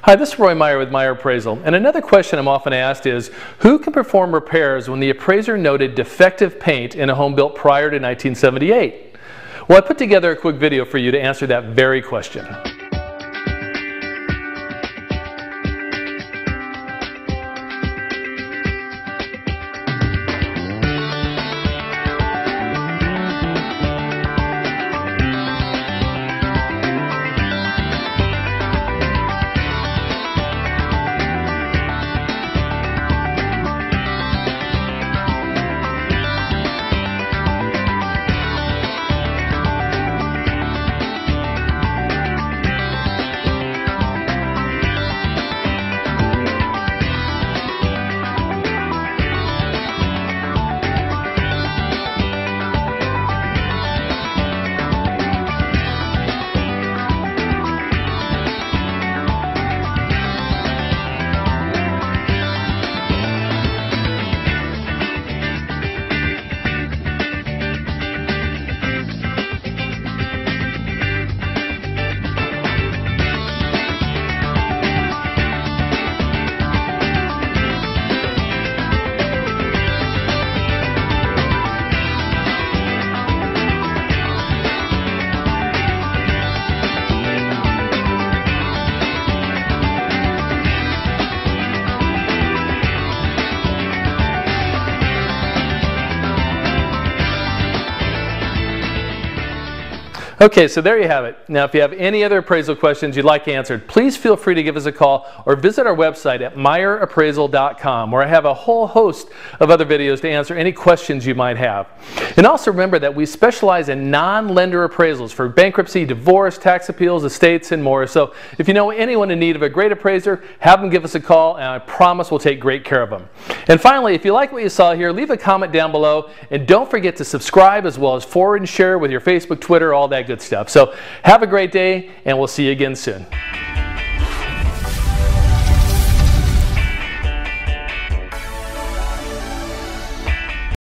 Hi, this is Roy Meyer with Meyer Appraisal, and another question I'm often asked is, who can perform repairs when the appraiser noted defective paint in a home built prior to 1978? Well, I put together a quick video for you to answer that very question. Okay, so there you have it. Now, if you have any other appraisal questions you'd like answered, please feel free to give us a call or visit our website at meyerappraisal.com, where I have a whole host of other videos to answer any questions you might have. And also remember that we specialize in non-lender appraisals for bankruptcy, divorce, tax appeals, estates, and more. So if you know anyone in need of a great appraiser, have them give us a call, and I promise we'll take great care of them. And finally, if you like what you saw here, leave a comment down below, and don't forget to subscribe as well as forward and share with your Facebook, Twitter, all that good stuff. So have a great day, and we'll see you again soon.